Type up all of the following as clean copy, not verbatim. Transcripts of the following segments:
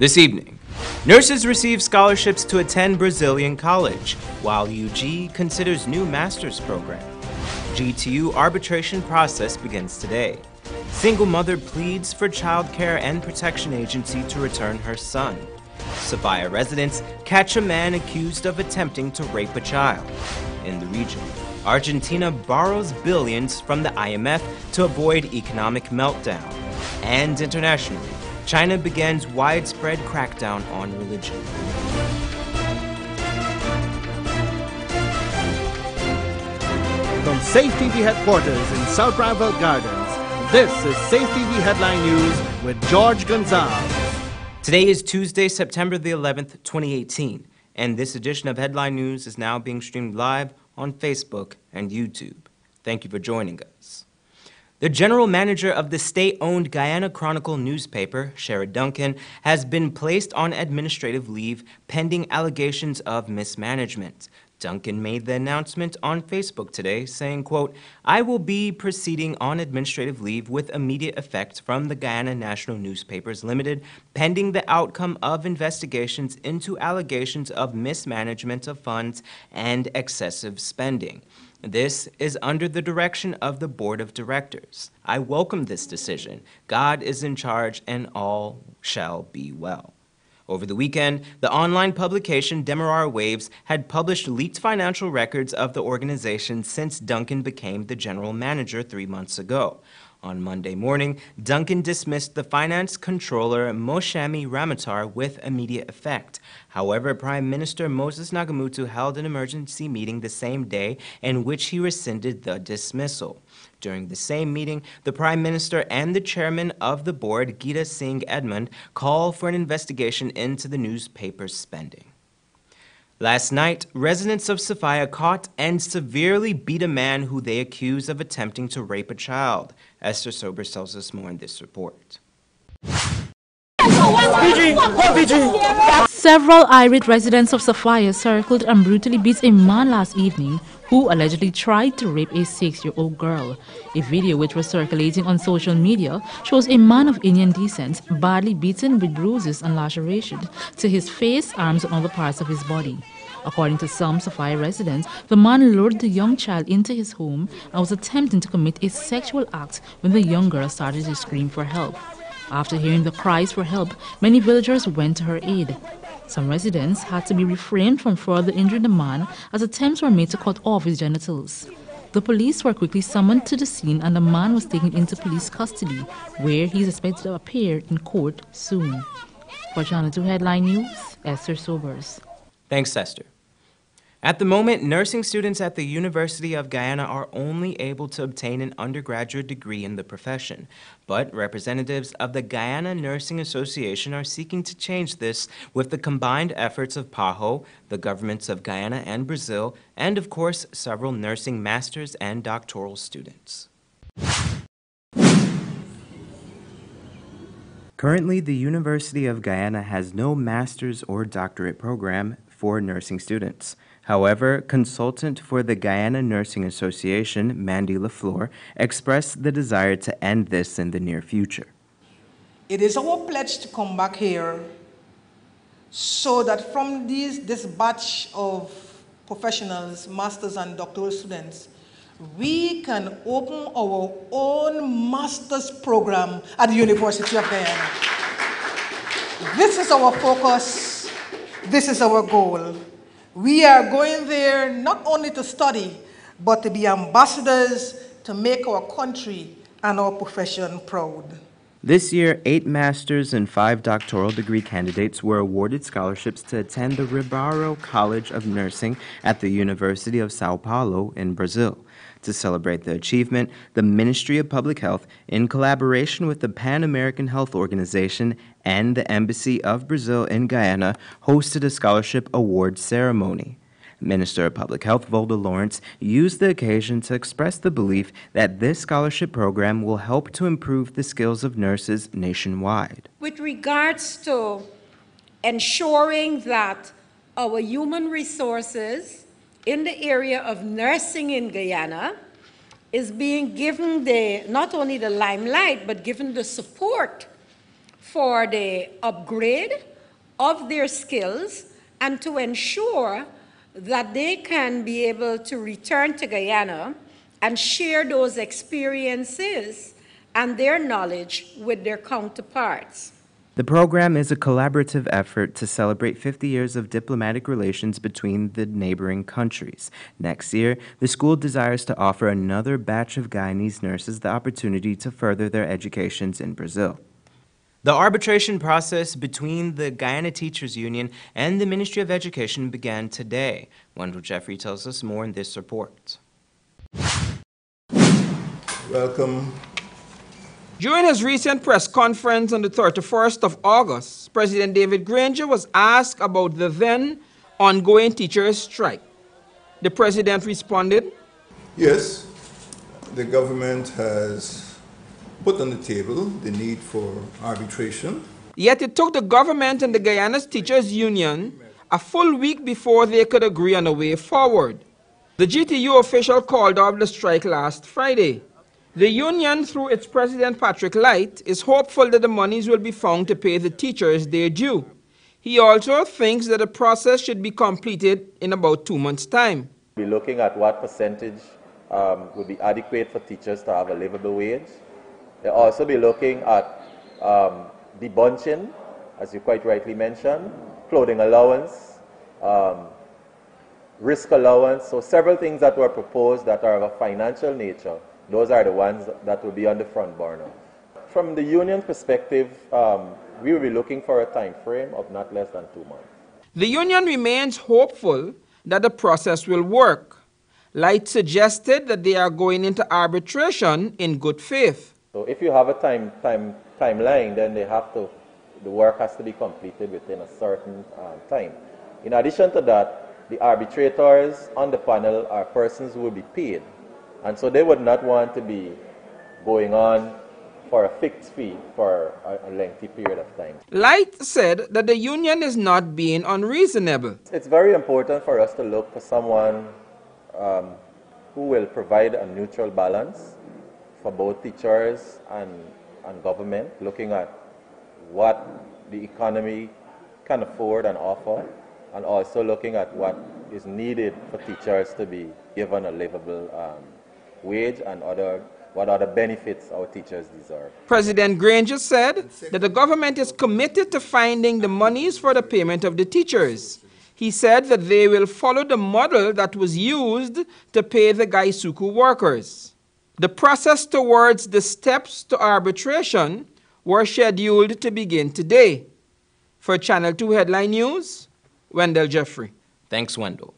This evening, nurses receive scholarships to attend Brazilian college, while UG considers new master's program. GTU arbitration process begins today. Single mother pleads for child care and protection agency to return her son. Sofia residents catch a man accused of attempting to rape a child. In the region, Argentina borrows billions from the IMF to avoid economic meltdown. And internationally, China begins widespread crackdown on religion. From Safe TV headquarters in South Rival Gardens, this is Safe TV Headline News with George Gonzalez. Today is Tuesday, September the 11th, 2018, and this edition of Headline News is now being streamed live on Facebook and YouTube. Thank you for joining us. The general manager of the state-owned Guyana Chronicle newspaper, Sherrod Duncan, has been placed on administrative leave pending allegations of mismanagement. Duncan made the announcement on Facebook today, saying, quote, "I will be proceeding on administrative leave with immediate effect from the Guyana National Newspapers Limited, pending the outcome of investigations into allegations of mismanagement of funds and excessive spending. This is under the direction of the board of directors. I welcome this decision. God is in charge and all shall be well." Over the weekend, the online publication Demerara Waves had published leaked financial records of the organization since Duncan became the general manager 3 months ago. On Monday morning, Duncan dismissed the finance controller Moshami Ramatar with immediate effect. However, Prime Minister Moses Nagamutu held an emergency meeting the same day in which he rescinded the dismissal. During the same meeting, the Prime Minister and the chairman of the board, Geeta Singh Edmund, called for an investigation into the newspaper's spending. Last night, residents of Sofia caught and severely beat a man who they accuse of attempting to rape a child. Esther Sobers tells us more in this report. Several irate residents of Sofia circled and brutally beat a man last evening who allegedly tried to rape a 6-year-old girl. A video which was circulating on social media shows a man of Indian descent badly beaten with bruises and lacerations to his face, arms, and other parts of his body. According to some Sofia residents, the man lured the young child into his home and was attempting to commit a sexual act when the young girl started to scream for help. After hearing the cries for help, many villagers went to her aid. Some residents had to be refrained from further injuring the man as attempts were made to cut off his genitals. The police were quickly summoned to the scene and the man was taken into police custody, where he is expected to appear in court soon. For Channel 2 Headline News, Esther Sobers. Thanks, Esther. At the moment, nursing students at the University of Guyana are only able to obtain an undergraduate degree in the profession. But representatives of the Guyana Nursing Association are seeking to change this with the combined efforts of PAHO, the governments of Guyana and Brazil, and of course, several nursing masters and doctoral students. Currently, the University of Guyana has no master's or doctorate program for nursing students. However, consultant for the Guyana Nursing Association, Mandy LaFleur, expressed the desire to end this in the near future. It is our pledge to come back here so that from this batch of professionals, masters and doctoral students, we can open our own master's program at the University of Guyana. This is our focus. This is our goal. We are going there not only to study, but to be ambassadors to make our country and our profession proud. This year, 8 master's and 5 doctoral degree candidates were awarded scholarships to attend the Ribeiro College of Nursing at the University of Sao Paulo in Brazil. To celebrate the achievement, the Ministry of Public Health, in collaboration with the Pan-American Health Organization and the Embassy of Brazil in Guyana, hosted a scholarship award ceremony. Minister of Public Health Volda Lawrence used the occasion to express the belief that this scholarship program will help to improve the skills of nurses nationwide. With regards to ensuring that our human resources in the area of nursing in Guyana is being given not only the limelight, but given the support for the upgrade of their skills and to ensure that they can be able to return to Guyana and share those experiences and their knowledge with their counterparts. The program is a collaborative effort to celebrate 50 years of diplomatic relations between the neighboring countries. Next year, the school desires to offer another batch of Guyanese nurses the opportunity to further their educations in Brazil. The arbitration process between the Guyana Teachers Union and the Ministry of Education began today. Wendell Jeffrey tells us more in this report. Welcome. During his recent press conference on the 31st of August, President David Granger was asked about the then ongoing teachers' strike. The president responded, Yes, the government has put on the table the need for arbitration. Yet it took the government and the Guyana Teachers Union a full week before they could agree on a way forward. The GTU official called off the strike last Friday. The union, through its president Patrick Light, is hopeful that the monies will be found to pay the teachers their due. He also thinks that the process should be completed in about 2 months' time. We're looking at what percentage would be adequate for teachers to have a livable wage. They'll also be looking at debunching, as you quite rightly mentioned, clothing allowance, risk allowance, so several things that were proposed that are of a financial nature. Those are the ones that will be on the front burner. From the union perspective, we will be looking for a time frame of not less than 2 months. The union remains hopeful that the process will work. Light suggested that they are going into arbitration in good faith. So if you have a timeline, then the work has to be completed within a certain time. In addition to that, the arbitrators on the panel are persons who will be paid. And so they would not want to be going on for a fixed fee for a lengthy period of time. Light said that the union is not being unreasonable. It's very important for us to look for someone who will provide a neutral balance for both teachers and government, looking at what the economy can afford and offer, and also looking at what is needed for teachers to be given a livable wage and what other benefits our teachers deserve. President Granger said that the government is committed to finding the monies for the payment of the teachers. He said that they will follow the model that was used to pay the Gaisuku workers. The process towards the steps to arbitration were scheduled to begin today. For Channel 2 Headline News, Wendell Jeffrey. Thanks, Wendell.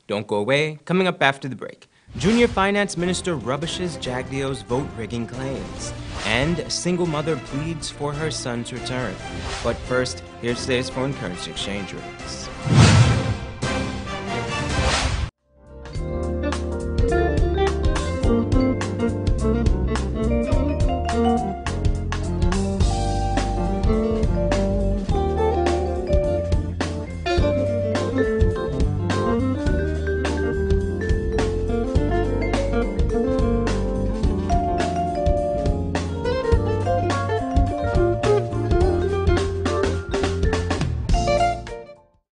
Don't go away. Coming up after the break, Junior Finance Minister rubbishes Jagdeo's vote-rigging claims, and a single mother pleads for her son's return. But first, here's today's foreign currency exchange rates.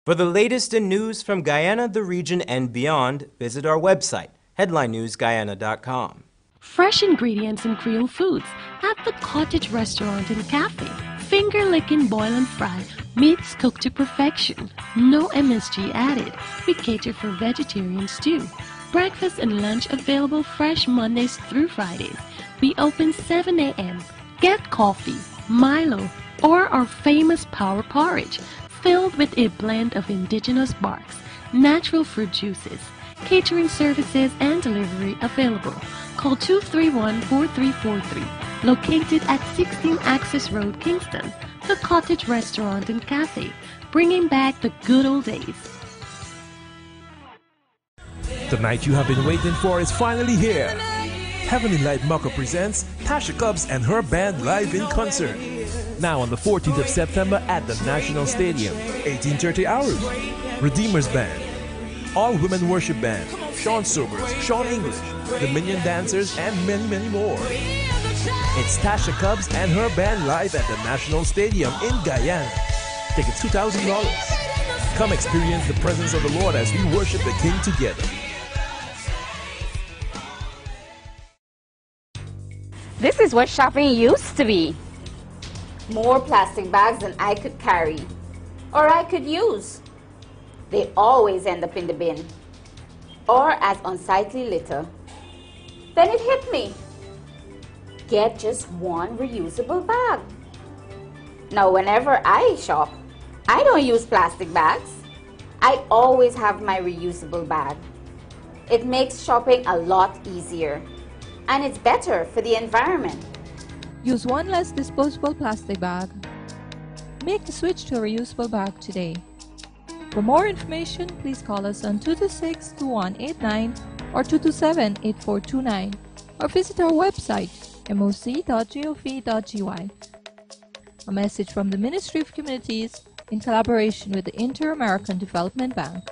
For the latest in news from Guyana, the region, and beyond, visit our website, headlinenewsguyana.com. Fresh ingredients and Creole foods at the Cottage Restaurant and Cafe. Finger-licking boil and fry, meats cooked to perfection. No MSG added. We cater for vegetarians too. Breakfast and lunch available fresh Mondays through Fridays. We open 7 a.m. Get coffee, Milo, or our famous power porridge, filled with a blend of indigenous barks, natural fruit juices. Catering services and delivery available. Call 231-4343. Located at 16 Access Road, Kingston. The Cottage Restaurant and Cafe, bringing back the good old days. The night you have been waiting for is finally here. Heavenly Light Mako presents Tasha Cobbs and her band live in concert. Now on the 14th of September at the National Stadium, 18:30 hours. Redeemers Band, All Women Worship Band, Sean Sobers, Sean English, the Minion Dancers, and many, many more. It's Tasha Cobbs and her band live at the National Stadium in Guyana. Tickets $2,000. Come experience the presence of the Lord as we worship the King together. This is what shopping used to be. More plastic bags than I could carry or I could use. They always end up in the bin or as unsightly litter. Then it hit me. Get just one reusable bag. Now, whenever I shop, I don't use plastic bags. I always have my reusable bag. It makes shopping a lot easier, and it's better for the environment. Use one less disposable plastic bag. Make the switch to a reusable bag today. For more information, please call us on 226-2189 or 227-8429 or visit our website moc.gov.gy. A message from the Ministry of Communities in collaboration with the Inter-American Development Bank.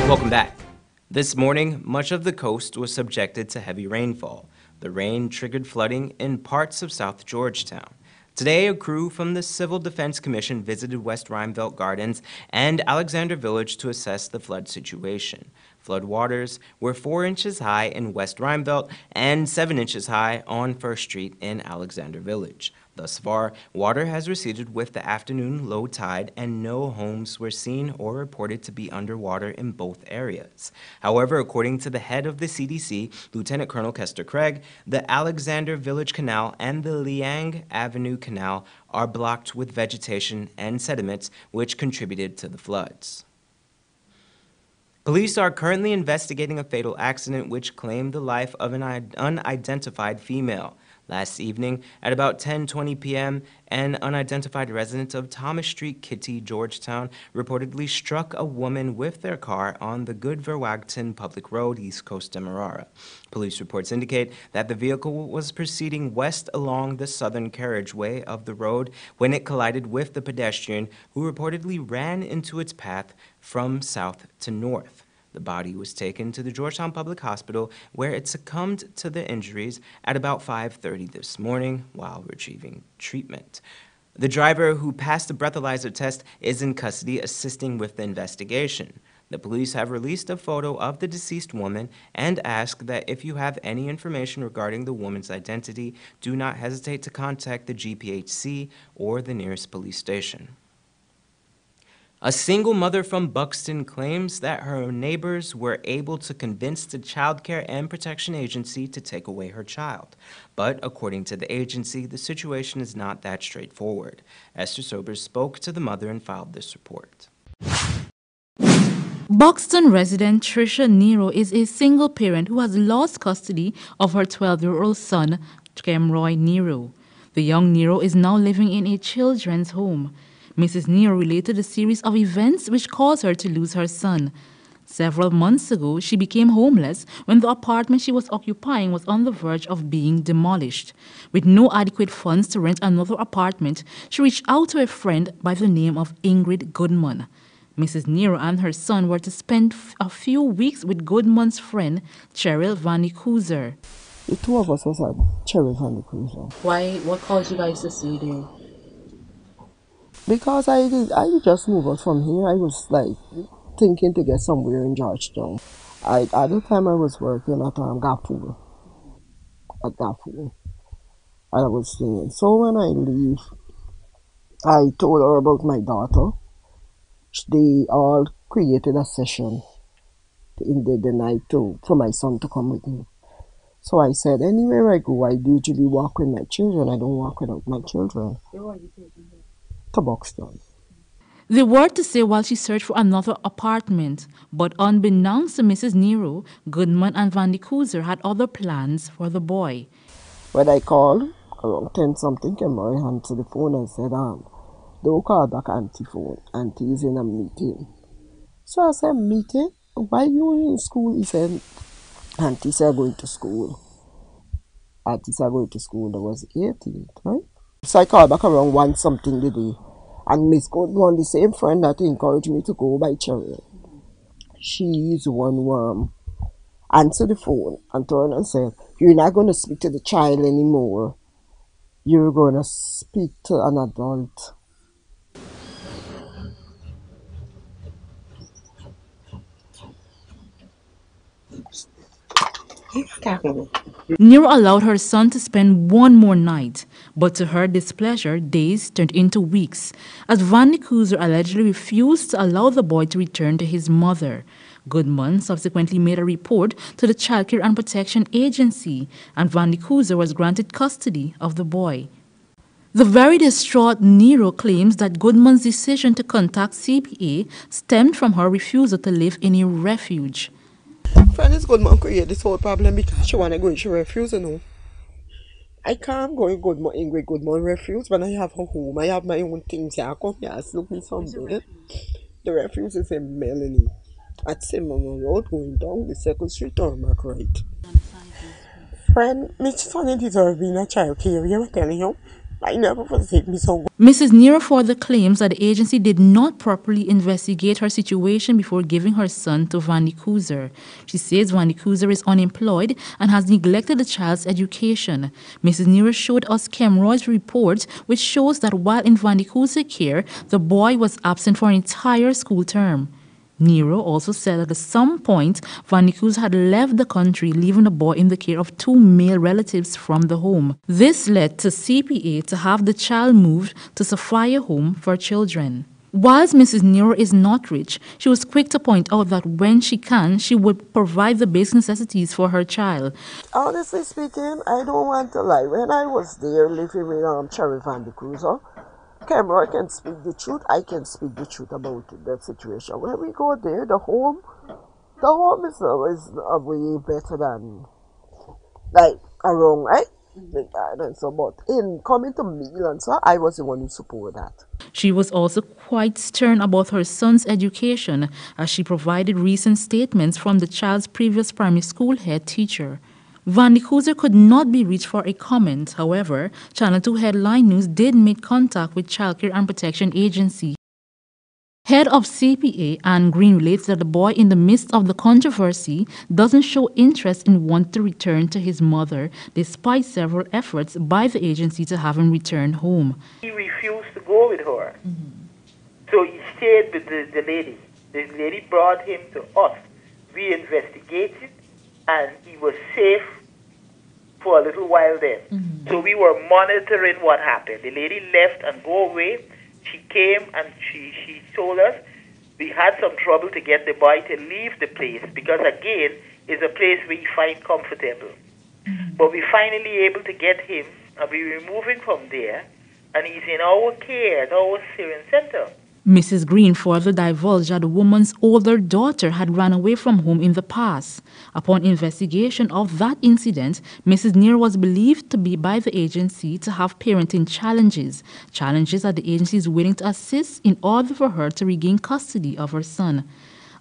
Welcome back. This morning, much of the coast was subjected to heavy rainfall. The rain triggered flooding in parts of South Georgetown. Today, a crew from the Civil Defense Commission visited West Rheinveld Gardens and Alexander Village to assess the flood situation. Floodwaters were 4 inches high in West Rheinveld and 7 inches high on First Street in Alexander Village. Thus far, water has receded with the afternoon low tide, and no homes were seen or reported to be underwater in both areas. However, according to the head of the CDC, Lieutenant Colonel Kester Craig, the Alexander Village Canal and the Liang Avenue Canal are blocked with vegetation and sediments, which contributed to the floods. Police are currently investigating a fatal accident which claimed the life of an unidentified female. Last evening, at about 10:20 p.m., an unidentified resident of Thomas Street, Kitty, Georgetown, reportedly struck a woman with their car on the Goodverwagton Public Road, East Coast, Demerara. Police reports indicate that the vehicle was proceeding west along the southern carriageway of the road when it collided with the pedestrian, who reportedly ran into its path from south to north. The body was taken to the Georgetown Public Hospital, where it succumbed to the injuries at about 5:30 this morning while receiving treatment. The driver, who passed the breathalyzer test, is in custody assisting with the investigation. The police have released a photo of the deceased woman and ask that if you have any information regarding the woman's identity, do not hesitate to contact the GPHC or the nearest police station. A single mother from Buxton claims that her neighbors were able to convince the Child Care and Protection Agency to take away her child. But according to the agency, the situation is not that straightforward. Esther Sobers spoke to the mother and filed this report. Buxton resident Tricia Nero is a single parent who has lost custody of her 12-year-old son, Kemroy Nero. The young Nero is now living in a children's home. Mrs. Nero related a series of events which caused her to lose her son. Several months ago, she became homeless when the apartment she was occupying was on the verge of being demolished. With no adequate funds to rent another apartment, she reached out to a friend by the name of Ingrid Goodman. Mrs. Nero and her son were to spend a few weeks with Goodman's friend, Cheryl Van Cruiser. The two of us was at Cheryl Van Cruiser. Why? What caused you guys to stay there? Because I just moved out from here. I was like thinking to get somewhere in Georgetown. At the time I was working at Gafu. And I was singing. So when I leave, I told her about my daughter. They all created a session in the night for my son to come with me. So I said, anywhere I go, I usually walk with my children. I don't walk without my children. Where are you taking them? To Buxton. They were to stay while she searched for another apartment, but unbeknownst to Mrs. Nero, Goodman and Van de Cruiser had other plans for the boy. When I called around 10 something, came my hand to the phone and said, don't call back auntie phone. Auntie is in a meeting. So I said, meeting? Why you in school? He said, auntie said going to school. Auntie said going to school. That was 18th, right? So I called back around 1 something the day. And Miss Goodman, the same friend that encouraged me to go by chariot, she's the one who answered the phone and turned and said, you're not going to speak to the child anymore. You're going to speak to an adult. Nero allowed her son to spend one more night, but to her displeasure, days turned into weeks, as Van Kuzer allegedly refused to allow the boy to return to his mother. Goodman subsequently made a report to the Child Care and Protection Agency, and Van Kuzer was granted custody of the boy. The very distraught Nero claims that Goodman's decision to contact CPA stemmed from her refusal to live in a refuge. Francis Goodman created this whole problem because she want to go into refuge, you know. I can't go in Goodman refuge when I have a home. I have my own things here. I come here, look me somewhere. The refuge is in Melanie. At Simon Road, going down the Second Street Tarmac, right? Friend, my son deserves being a child care, I'm telling you. I never forsake me so. Mrs. Nero further claims that the agency did not properly investigate her situation before giving her son to Van Kuzer. She says Van Kuzer is unemployed and has neglected the child's education. Mrs. Nero showed us Kemroy's report, which shows that while in Van Kuzer care, the boy was absent for an entire school term. Nero also said that at some point, Van Kuzer had left the country, leaving the boy in the care of 2 male relatives from the home. This led to CPA to have the child moved to Sofia Home for Children. Whilst Mrs. Nero is not rich, she was quick to point out that when she can, she would provide the basic necessities for her child. Honestly speaking, I don't want to lie. When I was there living with Cherry Van de Cruiser, Cameron can speak the truth. I can speak the truth about that situation. When we go there, the home is way better than like around, right? The garden. So, but in coming to meal and so, I was the one who supported that. She was also quite stern about her son's education, as she provided recent statements from the child's previous primary school head teacher. Van Kuzer could not be reached for a comment. However, Channel 2 Headline News did make contact with Child Care and Protection Agency. Head of CPA Anne Green relates that the boy, in the midst of the controversy, doesn't show interest in wanting to return to his mother, despite several efforts by the agency to have him return home. He refused to go with her. So he stayed with the lady. The lady brought him to us. We investigated, and he was safe for a little while then. So we were monitoring what happened. The lady left and go away. She came and she told us we had some trouble to get the boy to leave the place because, again, it's a place we find comfortable. But we finally able to get him and we remove him from there, and he's in our care at our Syrian center. Mrs. Green further divulged that the woman's older daughter had run away from home in the past. Upon investigation of that incident, Mrs. Nero was believed to be by the agency to have parenting challenges that the agency is willing to assist in order for her to regain custody of her son.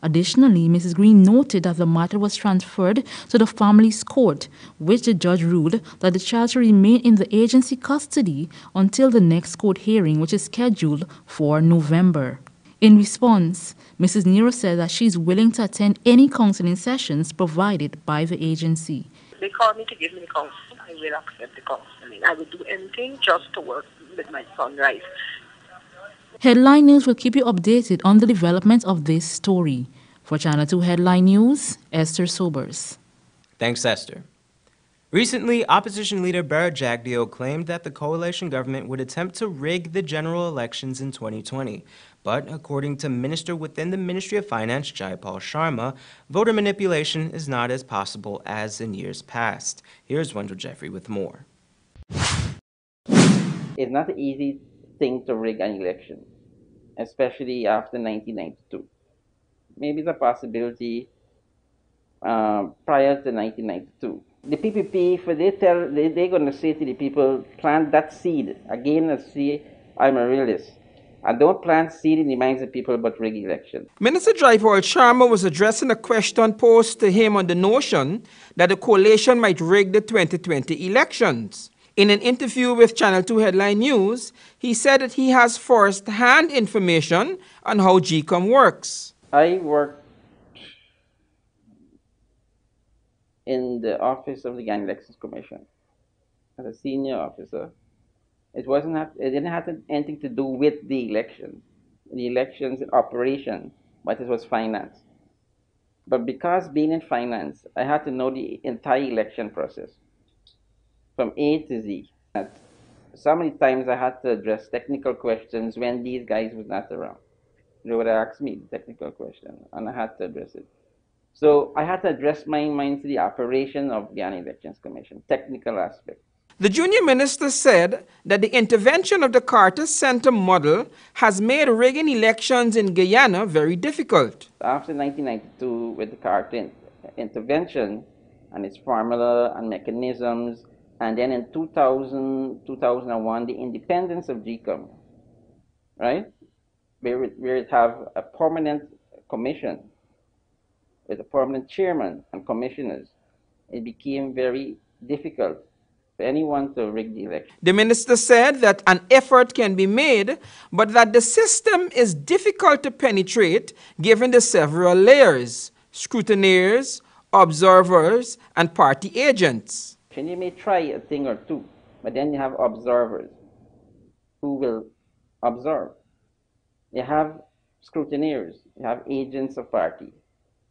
Additionally, Mrs. Green noted that the matter was transferred to the family's court, which the judge ruled that the child should remain in the agency custody until the next court hearing, which is scheduled for November. In response, Mrs. Nero said that she is willing to attend any counseling sessions provided by the agency. They called me to give me the counseling. I will accept the counseling. I will do anything just to work with my son right. Headline News will keep you updated on the development of this story. For Channel 2 Headline News, Esther Sobers. Thanks, Esther. Recently, opposition leader Barrett Jagdeo claimed that the coalition government would attempt to rig the general elections in 2020. But according to Minister within the Ministry of Finance, Jayapal Sharma, voter manipulation is not as possible as in years past. Here's Wendell Jeffrey with more. It's not an easy thing to rig an election, especially after 1992. Maybe it's a possibility prior to 1992. The PPP, for they're going to say to the people, plant that seed. Again, I say, I'm a realist. I don't plant seed in the minds of people about rig election. Minister Dreyfus Sharma was addressing a question posed to him on the notion that the coalition might rig the 2020 elections. In an interview with Channel 2 Headline News, he said that he has first-hand information on how GCOM works. I worked in the office of the Guyana Elections Commission as a senior officer. It didn't have anything to do with the elections in operation, but it was finance. But because being in finance, I had to know the entire election process from A to Z. So many times I had to address technical questions when these guys were not around. They would ask me the technical question, and I had to address it. So I had to address my mind to the operation of the Guyana Elections Commission, technical aspect. The junior minister said that the intervention of the Carter Center model has made rigging elections in Guyana very difficult. After 1992, with the Carter intervention and its formula and mechanisms, and then in 2001, the independence of GCOM, right? Where it have a permanent commission with a permanent chairman and commissioners, it became very difficult for anyone to rig the election. The minister said that an effort can be made, but that the system is difficult to penetrate given the several layers: scrutineers, observers, and party agents. And you may try a thing or two, but then you have observers who will observe. You have scrutineers, you have agents of party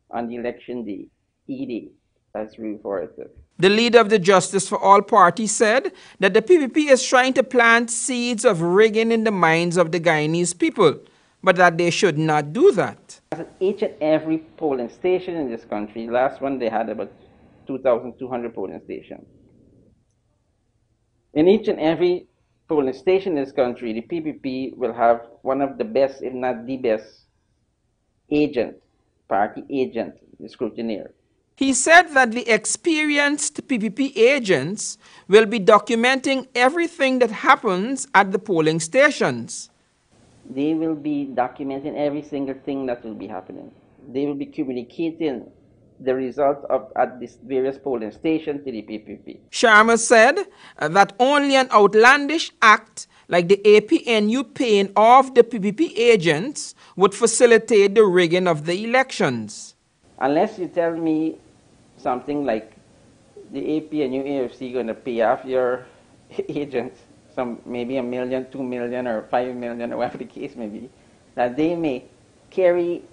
on the election day, ED, as referred to. The leader of the Justice for All Party said that the PPP is trying to plant seeds of rigging in the minds of the Guyanese people, but that they should not do that. At each and every polling station in this country, last one they had about 2,200 polling stations. In each and every polling station in this country, the PPP will have one of the best, if not the best, agent, party agent, the scrutineer. He said that the experienced PPP agents will be documenting everything that happens at the polling stations. They will be documenting every single thing that will be happening. They will be communicating the result at these various polling stations to the PPP. Sharma said that only an outlandish act like the APNU paying off the PPP agents would facilitate the rigging of the elections. Unless you tell me something like the APNU AFC going to pay off your agents, maybe $1 million, $2 million, or $5 million, or whatever the case may be, that they may carry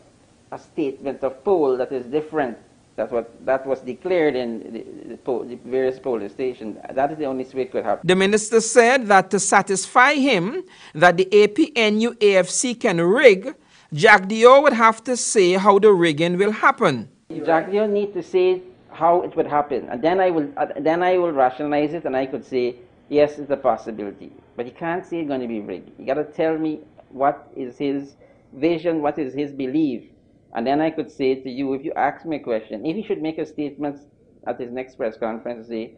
a statement of poll that is different. That was declared in the various polling stations. That is the only way it could happen. The minister said that to satisfy him that the APNU AFC can rig, Jack Dio would have to say how the rigging will happen. Jack Dio need to say how it would happen, and then I will rationalize it, and I could say yes, it's a possibility. But he can't say it's going to be rigged. You got to tell me what is his vision, what is his belief. And then I could say to you, if you ask me a question, if he should make a statement at his next press conference and say,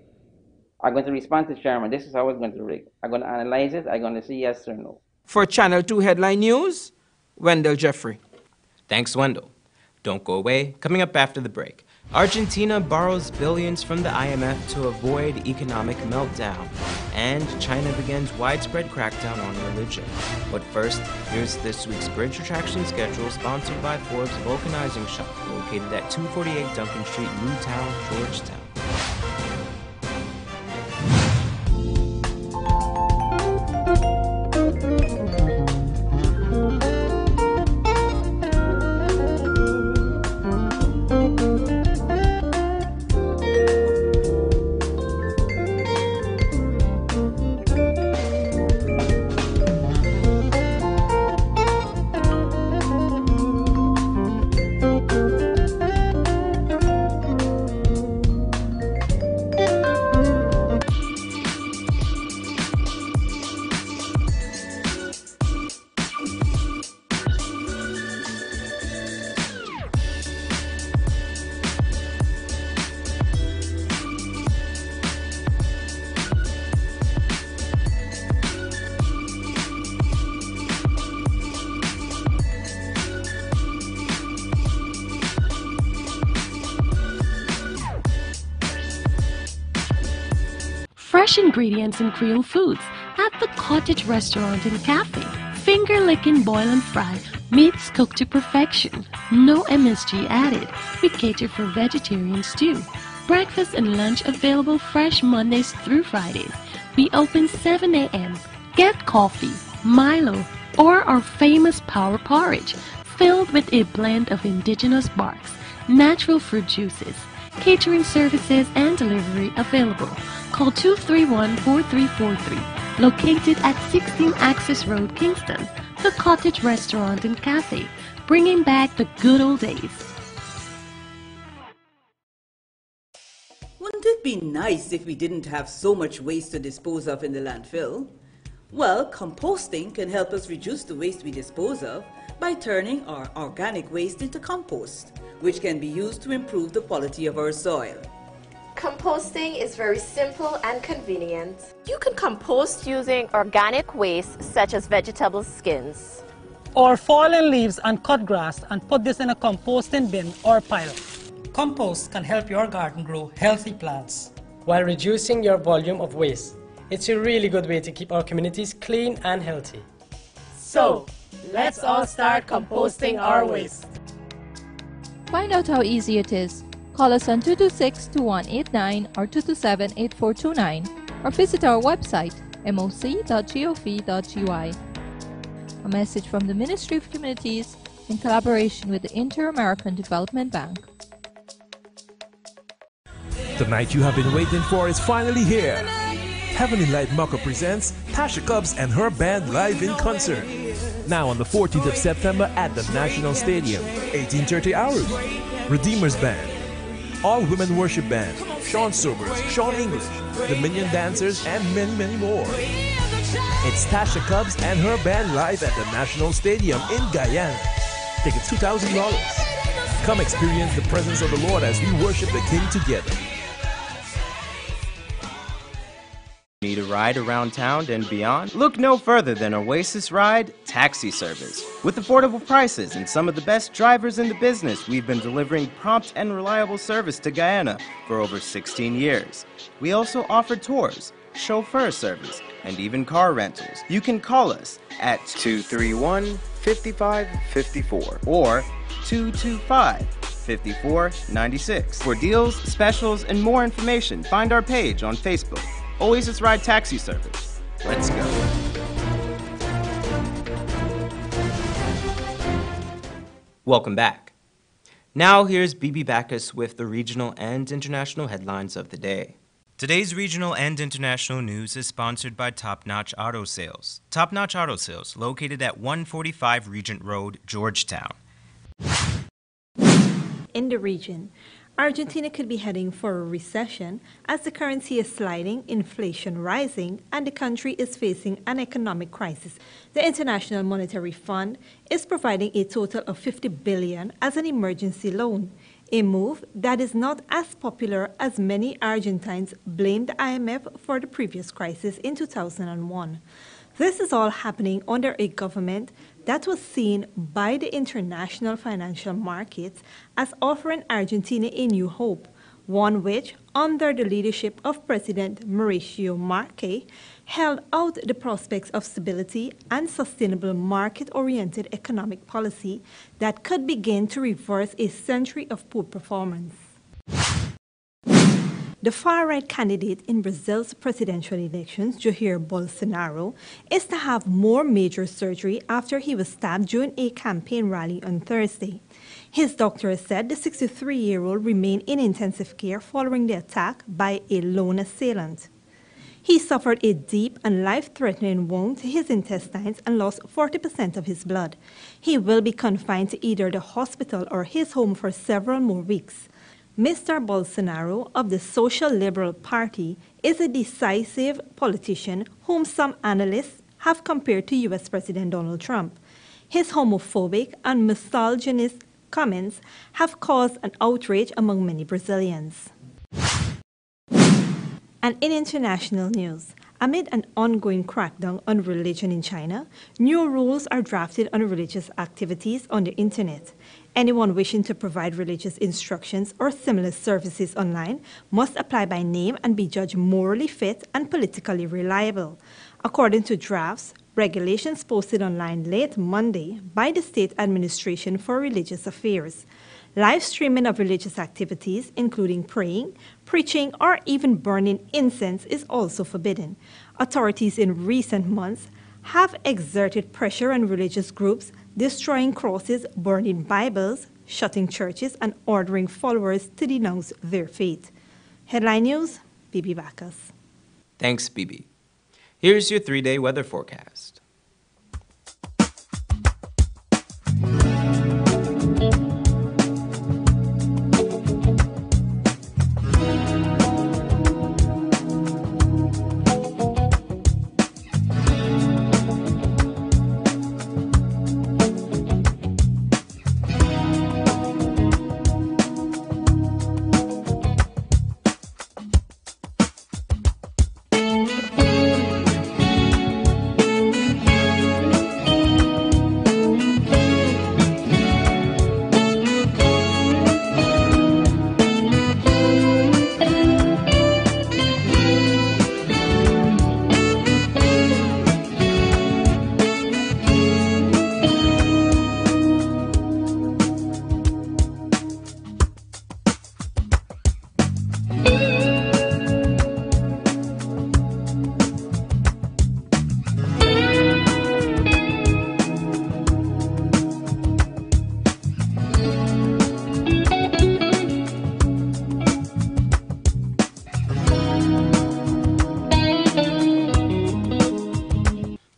I'm going to respond to Chairman, this is how it's going to rig. I'm going to analyze it, I'm going to say yes or no. For Channel 2 Headline News, Wendell Jeffrey. Thanks, Wendell. Don't go away. Coming up after the break, Argentina borrows billions from the IMF to avoid economic meltdown, and China begins widespread crackdown on religion. But first, here's this week's Bridge Retraction schedule, sponsored by Forbes Vulcanizing Shop, located at 248 Duncan Street, Newtown, Georgetown. fresh ingredients in Creole foods at the Cottage Restaurant and Cafe. Finger licking boil and fry, meats cooked to perfection. No MSG added. We cater for vegetarians too. Breakfast and lunch available fresh Mondays through Fridays. We open 7 a.m. Get coffee, Milo, or our famous power porridge, filled with a blend of indigenous barks, natural fruit juices. Catering services and delivery available. Call 231-4343. Located at 16 Access Road, Kingston. The Cottage Restaurant and Cafe, bringing back the good old days. Wouldn't it be nice if we didn't have so much waste to dispose of in the landfill? Well, composting can help us reduce the waste we dispose of by turning our organic waste into compost, which can be used to improve the quality of our soil. Composting is very simple and convenient. You can compost using organic waste such as vegetable skins, or fallen leaves and cut grass and put this in a composting bin or pile. Compost can help your garden grow healthy plants while reducing your volume of waste. It's a really good way to keep our communities clean and healthy. So, let's all start composting our waste. Find out how easy it is. Call us on 226-2189 or 227-8429 or visit our website moc.gov.gy. A message from the Ministry of Communities in collaboration with the Inter-American Development Bank. The night you have been waiting for is finally here. Heavenly Light Maka presents Tasha Cobbs and her band live in concert. Now on the 14th of September at the National Stadium, 18:30 hours. Redeemers Band, All Women Worship Band, Sean Sobers, Sean English, the Minion Dancers, and many, many more. It's Tasha Cobbs and her band live at the National Stadium in Guyana. Tickets $2,000. Come experience the presence of the Lord as we worship the King together. Need a ride around town and beyond? Look no further than Oasis Ride Taxi Service. With affordable prices and some of the best drivers in the business, we've been delivering prompt and reliable service to Guyana for over 16 years. We also offer tours, chauffeur service, and even car rentals. You can call us at 231-5554 or 225-5496. For deals, specials, and more information, find our page on Facebook. Oasis Ride Taxi Service. Let's go. Welcome back. Now here's BB Backus with the regional and international headlines of the day. Today's regional and international news is sponsored by Top Notch Auto Sales. Top Notch Auto Sales, located at 145 Regent Road, Georgetown. In the region, Argentina could be heading for a recession as the currency is sliding, inflation rising, and the country is facing an economic crisis. The International Monetary Fund is providing a total of $50 billion as an emergency loan, a move that is not as popular as many Argentines blamed the IMF for the previous crisis in 2001. This is all happening under a government that was seen by the international financial markets as offering Argentina a new hope, one which, under the leadership of President Mauricio Macri, held out the prospects of stability and sustainable market-oriented economic policy that could begin to reverse a century of poor performance. The far-right candidate in Brazil's presidential elections, Jair Bolsonaro, is to have more major surgery after he was stabbed during a campaign rally on Thursday. His doctor said the 63-year-old remained in intensive care following the attack by a lone assailant. He suffered a deep and life-threatening wound to his intestines and lost 40% of his blood. He will be confined to either the hospital or his home for several more weeks. Mr. Bolsonaro of the Social Liberal Party is a decisive politician whom some analysts have compared to U.S. President Donald Trump. His homophobic and misogynist comments have caused an outrage among many Brazilians. And in international news, Amid an ongoing crackdown on religion in China, new rules are drafted on religious activities on the internet. Anyone wishing to provide religious instructions or similar services online must apply by name and be judged morally fit and politically reliable. According to drafts, regulations posted online late Monday by the State Administration for Religious Affairs. Live streaming of religious activities, including praying, preaching, or even burning incense, is also forbidden. Authorities in recent months have exerted pressure on religious groups, destroying crosses, burning Bibles, shutting churches, and ordering followers to denounce their faith. Headline News, Bibi Bacchus. Thanks, Bibi. Here's your 3-day weather forecast.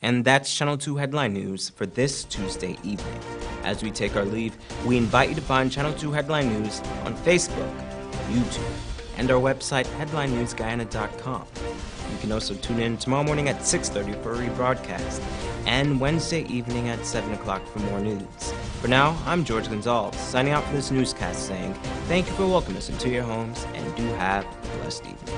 And that's Channel 2 Headline News for this Tuesday evening. As we take our leave, we invite you to find Channel 2 Headline News on Facebook, YouTube, and our website, headlinenewsguyana.com. You can also tune in tomorrow morning at 6:30 for a rebroadcast, and Wednesday evening at 7 o'clock for more news. For now, I'm George Gonzalez, signing out for this newscast saying thank you for welcoming us into your homes, and do have a blessed evening.